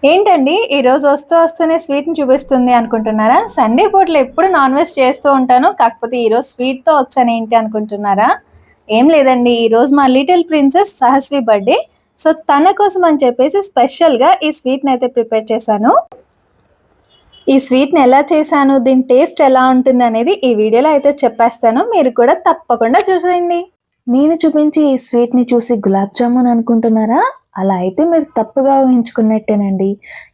ఏంటండి ఈరోజు వస్తూనే స్వీట్‌ని చూపిస్తుంది అనుకుంటున్నారా? సండే పూటలు ఎప్పుడు నాన్ వెజ్ చేస్తూ ఉంటాను. కాకపోతే ఈరోజు స్వీట్‌తో వచ్చానేంటి అనుకుంటున్నారా? ఏం లేదండి. ఈరోజు మా little princess Sahasvi birthday. So, తన కోసం అని చెప్పేసి స్పెషల్‌గా ఈ స్వీట్‌నయితే ప్రిపేర్ చేశాను. ఈ స్వీట్‌ని ఎలా చేశాను, దీని టేస్ట్ ఎలా ఉంటుందనేది ఈ వీడియోలో అయితే చెప్పేస్తాను. మీరు కూడా తప్పకుండా చూసేయండి. నేను చూపించే ఈ స్వీట్‌ని చూసి గులాబ్ జామున్ అనుకుంటున్నారా? అలా అయితే మీరు తప్పుగా ఊహించుకున్నట్టేనండి.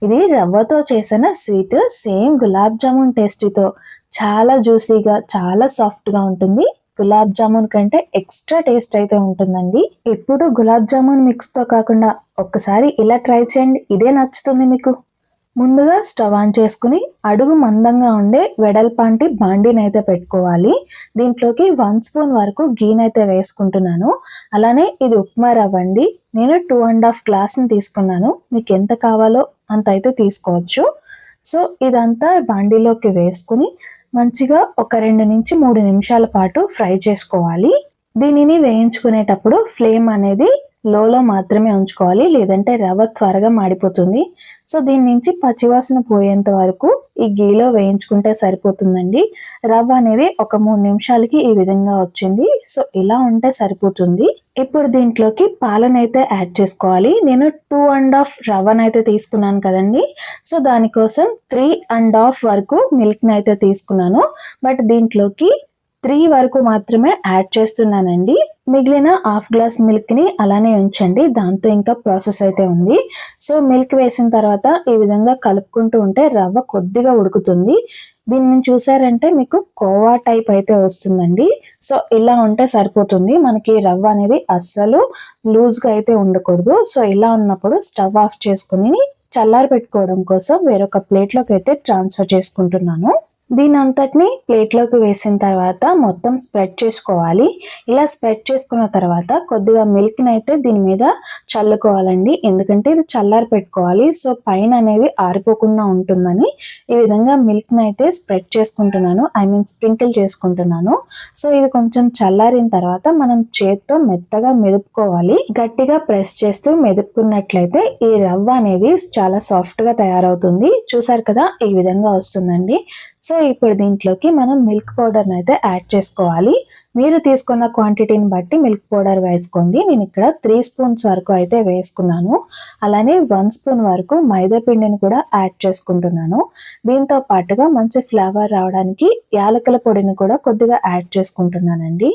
ఇది రవ్వతో చేసిన స్వీట్. సేమ్ గులాబ్ జామున్ టేస్టీతో చాలా జ్యూసీగా, చాలా సాఫ్ట్‌గా ఉంటుంది. గులాబ్ జామున్ కంటే ఎక్స్‌ట్రా టేస్ట్ అయితే ఉంటుందండి. ఎప్పుడు గులాబ్ జామున్ మిక్స్‌తో కాకుండా ఒక్కసారి ఇలా ట్రై చేయండి. ఇదే నచ్చుతుంది మీకు. ముందుగా స్టవ్ ఆన్ చేసుకుని అడుగు మందంగా ఉండే వెడల్పాంటి బాండీనైతే పెట్టుకోవాలి. దీంట్లోకి 1 స్పూన్ వరకు గీనైతే వేసుకుంటున్నాను. అలానే ఇది ఉప్మా రవ్వ అండి. నేను 2½ గ్లాస్‌ని తీసుకున్నాను. మీకు ఎంత కావాలో అంత అయితే తీసుకోవచ్చు. సో, ఇదంతా బాండీలోకి వేసుకుని మంచిగా ఒక 2-3 నిమిషాల పాటు ఫ్రై చేసుకోవాలి. దీనిని వేయించుకునేటప్పుడు ఫ్లేమ్ అనేది లోలో మాత్రమే ఉంచుకోవాలి. లేదంటే రవ్వ త్వరగా మాడిపోతుంది. సో, దీని నుంచి పచ్చివాసన పోయేంత వరకు ఈ ఘీలో వేయించుకుంటే సరిపోతుందండి. రవ్వ అనేది ఒక 3 నిమిషాలకి ఈ విధంగా వచ్చింది. సో, ఇలా ఉంటే సరిపోతుంది. ఇప్పుడు దీంట్లోకి పాలనైతే యాడ్ చేసుకోవాలి. నేను 2½ రవ్వనైతే తీసుకున్నాను కదండీ! సో, దానికోసం 3½ వరకు మిల్క్‌నైతే తీసుకున్నాను. బట్ దీంట్లోకి 3 వరకు మాత్రమే యాడ్ చేస్తున్నానండి. మిగిలిన హాఫ్ గ్లాస్ మిల్క్‌ని అలానే ఉంచండి. దాంతో ఇంకా ప్రాసెస్ అయితే ఉంది. సో, మిల్క్ వేసిన తర్వాత ఈ విధంగా కలుపుకుంటూ ఉంటే రవ్వ కొద్దిగా ఉడుకుతుంది. దీన్ని చూసారంటే మీకు కోవా టైప్ అయితే వస్తుందండి. సో, ఇలా ఉంటే సరిపోతుంది. మనకి రవ్వ అనేది అస్సలు లూజ్‌గా అయితే ఉండకూడదు. సో, ఇలా ఉన్నప్పుడు స్టవ్ ఆఫ్ చేసుకొని చల్లారి పెట్టుకోవడం కోసం వేరొక ప్లేట్‌లోకి అయితే ట్రాన్స్‌ఫర్ చేసుకుంటున్నాను. దీనంతటిని ప్లేట్‌లోకి వేసిన తర్వాత మొత్తం స్ప్రెడ్ చేసుకోవాలి. ఇలా స్ప్రెడ్ చేసుకున్న తర్వాత కొద్దిగా మిల్క్‌నైతే దీని మీద చల్లుకోవాలండి. ఎందుకంటే ఇది చల్లారి పెట్టుకోవాలి. సో, పైన అనేది ఆరిపోకుండా ఉంటుందని ఈ విధంగా మిల్క్‌నైతే స్ప్రెడ్ చేసుకుంటున్నాను. స్ప్రింకిల్ చేసుకుంటున్నాను. సో, ఇది కొంచెం చల్లారిన తర్వాత మనం చేత్తో మెత్తగా మెదుపుకోవాలి. గట్టిగా ప్రెస్ చేస్తూ మెదుపుకున్నట్లయితే ఈ రవ్వ అనేది చాలా సాఫ్ట్‌గా తయారవుతుంది. చూసారు కదా! ఈ విధంగా వస్తుందండి. సో, ఇప్పుడు దీంట్లోకి మనం మిల్క్ పౌడర్‌ని అయితే యాడ్ చేసుకోవాలి. మీరు తీసుకున్న క్వాంటిటీని బట్టి మిల్క్ పౌడర్ వేసుకోండి. నేను ఇక్కడ 3 స్పూన్స్ వరకు అయితే వేసుకున్నాను. అలానే 1 స్పూన్ వరకు మైదా పిండిని కూడా యాడ్ చేసుకుంటున్నాను. దీంతో పాటుగా మంచి ఫ్లేవర్ రావడానికి యాలకుల పొడిని కూడా కొద్దిగా యాడ్ చేసుకుంటున్నానండి.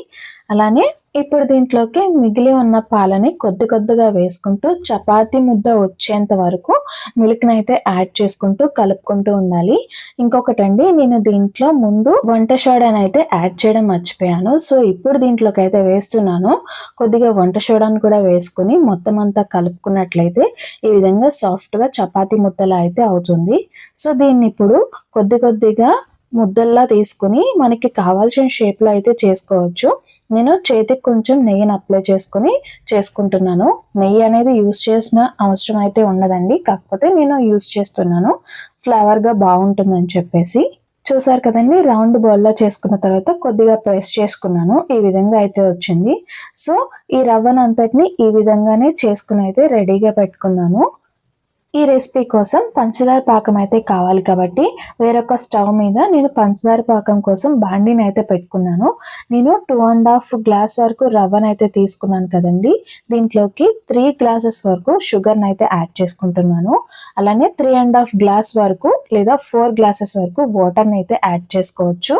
అలానే ఇప్పుడు దీంట్లోకి మిగిలి ఉన్న పాలని కొద్దిగా వేసుకుంటూ చపాతీ ముద్ద వచ్చేంత వరకు మిల్క్‌నైతే యాడ్ చేసుకుంటూ కలుపుకుంటూ ఉండాలి. ఇంకొకటండి, నేను దీంట్లో ముందు వంట సోడానైతే యాడ్ చేయడం మర్చిపోయాను. సో, ఇప్పుడు దీంట్లోకైతే వేస్తున్నాను. కొద్దిగా వంట సోడాను కూడా వేసుకొని మొత్తం అంతా కలుపుకున్నట్లయితే ఈ విధంగా సాఫ్ట్‌గా చపాతీ ముద్దలా అయితే అవుతుంది. సో, దీన్నిప్పుడు కొద్దిగా ముద్దల్లా తీసుకొని మనకి కావాల్సిన షేప్‌లో అయితే చేసుకోవచ్చు. నేను చేతికి కొంచెం నెయ్యిని అప్లై చేసుకుంటున్నాను. నెయ్యి అనేది యూజ్ చేసిన అవసరం అయితే ఉండదండి. కాకపోతే నేను యూజ్ చేస్తున్నాను. ఫ్లేవర్‌గా బావుంటుందని చెప్పేసి. చూసారు కదండీ! రౌండ్ బౌల్‌లో చేసుకున్న తర్వాత కొద్దిగా ప్రెస్ చేసుకున్నాను. ఈ విధంగా అయితే వచ్చింది. సో, ఈ రవ్వనంతటిని ఈ విధంగానే చేసుకొని అయితే రెడీగా పెట్టుకున్నాను. ఈ రెసిపీ కోసం పంచదార పాకం అయితే కావాలి కాబట్టి వేరొక స్టవ్ మీద నేను పంచదార పాకం కోసం బాండీని అయితే పెట్టుకున్నాను. నేను 2½ గ్లాస్ వరకు రవ్వనైతే తీసుకున్నాను కదండీ! దీంట్లోకి 3 గ్లాసెస్ వరకు షుగర్‌ని అయితే యాడ్ చేసుకుంటున్నాను. అలానే 3½ గ్లాస్ వరకు లేదా 4 గ్లాసెస్ వరకు వాటర్‌ని అయితే యాడ్ చేసుకోవచ్చు.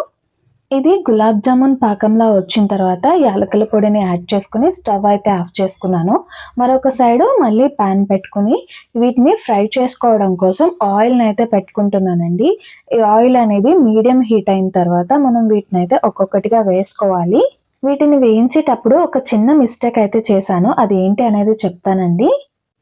ఇది గులాబ్ జామున్ పాకంలా వచ్చిన తర్వాత యాలకుల పొడిని యాడ్ చేసుకొని స్టవ్ అయితే ఆఫ్ చేసుకున్నాను. మరొక సైడు మళ్ళీ పాన్ పెట్టుకొని వీటిని ఫ్రై చేసుకోవడం కోసం ఆయిల్‌ని అయితే పెట్టుకుంటున్నానండి. ఈ ఆయిల్ అనేది మీడియం హీట్ అయిన తర్వాత మనం వీటినైతే ఒక్కొక్కటిగా వేసుకోవాలి. వీటిని వేయించేటప్పుడు ఒక చిన్న మిస్టేక్ అయితే చేశాను. అది ఏంటి అనేది చెప్తానండి.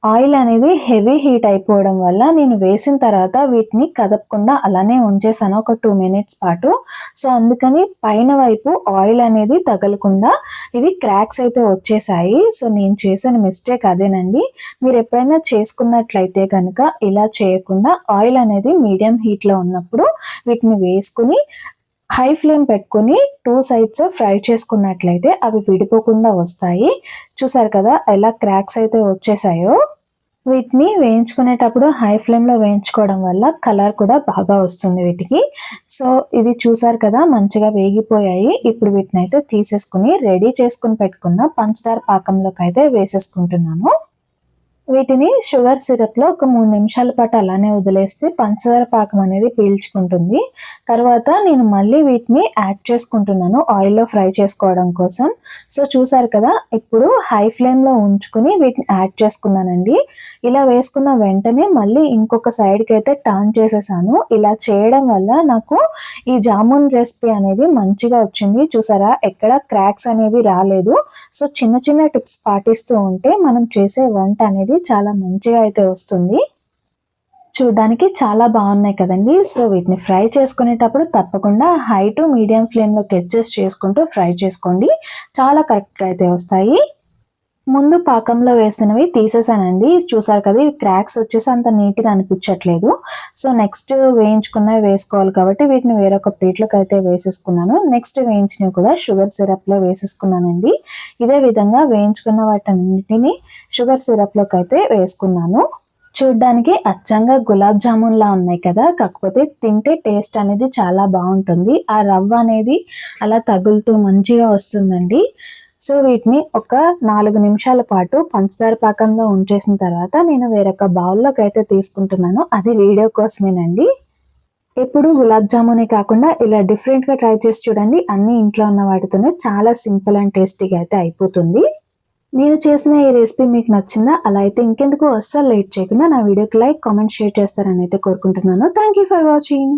ఆయిల్ అనేది హెవీ హీట్ అయిపోవడం వల్ల నేను వేసిన తర్వాత వీటిని కదపకుండా అలానే ఉంచేసాను ఒక 2 మినిట్స్ పాటు. సో, అందుకని పైన వైపు ఆయిల్ అనేది తగలకుండా ఇవి క్రాక్స్ అయితే వచ్చేసాయి. సో, నేను చేసిన మిస్టేక్ అదేనండి. మీరు ఎప్పుడైనా చేసుకున్నట్లయితే గనుక ఇలా చేయకుండా ఆయిల్ అనేది మీడియం హీట్‌లో ఉన్నప్పుడు వీటిని వేసుకొని హై ఫ్లేమ్ పెట్టుకొని 2 సైడ్స్ ఫ్రై చేసుకున్నట్లయితే అవి విడిపోకుండా వస్తాయి. చూసారు కదా! ఎలా క్రాక్స్ అయితే వచ్చేసాయో. వీటిని వేయించుకునేటప్పుడు హై ఫ్లేమ్‌లో వేయించుకోవడం వల్ల కలర్ కూడా బాగా వస్తుంది వీటికి. సో, ఇది చూసారు కదా! మంచిగా వేగిపోయాయి. ఇప్పుడు వీటినైతే తీసేసుకొని రెడీ చేసుకొని పెట్టుకున్న పంచదార పాకంలోకైతే వేసేసుకుంటున్నాను. వీటిని షుగర్ సిరప్‌లో ఒక 3 నిమిషాల పాటు అలానే వదిలేస్తే పంచదార పాకం అనేది పీల్చుకుంటుంది. తర్వాత నేను మళ్ళీ వీటిని యాడ్ చేసుకుంటున్నాను ఆయిల్‌లో ఫ్రై చేసుకోవడం కోసం. సో, చూసారు కదా! ఇప్పుడు హై ఫ్లేమ్‌లో ఉంచుకొని వీటిని యాడ్ చేసుకున్నానండి. ఇలా వేసుకున్న వెంటనే మళ్ళీ ఇంకొక సైడ్‌కైతే టర్న్ చేసేసాను. ఇలా చేయడం వల్ల నాకు ఈ జామున్ రెసిపీ అనేది మంచిగా వచ్చింది. చూసారా? ఎక్కడ క్రాక్స్ అనేవి రాలేదు. సో, చిన్న చిన్న టిప్స్ పాటిస్తూ ఉంటే మనం చేసే వంట అనేది చాలా మంచిగా అయితే వస్తుంది. చూడ్డానికి చాలా బాగున్నాయి కదండీ! సో, వీటిని ఫ్రై చేసుకునేటప్పుడు తప్పకుండా హై టు మీడియం ఫ్లేమ్‌లోకి అడ్జస్ట్ చేసుకుంటూ ఫ్రై చేసుకోండి. చాలా కరెక్ట్‌గా అయితే వస్తాయి. ముందు పాకంలో వేసినవి తీసేసానండి. చూసారు కదా! ఇవి క్రాక్స్ వచ్చేసి అంత నీట్‌గా అనిపించట్లేదు. సో, నెక్స్ట్ వేయించుకున్నవి వేసుకోవాలి కాబట్టి వీటిని వేరొక ప్లేట్‌లోకి అయితే వేసేసుకున్నాను. నెక్స్ట్ వేయించినవి కూడా షుగర్ సిరప్‌లో వేసేసుకున్నానండి. ఇదే విధంగా వేయించుకున్న వాటన్నిటిని షుగర్ సిరప్‌లోకి అయితే వేసుకున్నాను. చూడ్డానికి అచ్చంగా గులాబ్ జామున్‌లా ఉన్నాయి కదా! కాకపోతే తింటే టేస్ట్ అనేది చాలా బావుంటుంది. ఆ రవ్వ అనేది అలా తగులుతూ మంచిగా వస్తుందండి. సో, వీటిని ఒక 4 నిమిషాల పాటు పంచదార పాకంలో ఉంచేసిన తర్వాత నేను వేరొక బౌల్‌లోకైతే తీసుకుంటున్నాను. అది వీడియో కోసమేనండి. ఎప్పుడు గులాబ్ జామునే కాకుండా ఇలా డిఫరెంట్‌గా ట్రై చేసి చూడండి. అన్నీ ఇంట్లో ఉన్న వాటితోనే చాలా సింపుల్ అండ్ టేస్టీగా అయితే అయిపోతుంది. నేను చేసిన ఈ రెసిపీ మీకు నచ్చిందా? అలా అయితే ఇంకెందుకు అస్సలు లేట్ చేయకుండా నా వీడియోకి లైక్, కామెంట్, షేర్ చేస్తారని అయితే కోరుకుంటున్నాను. Thank you for watching.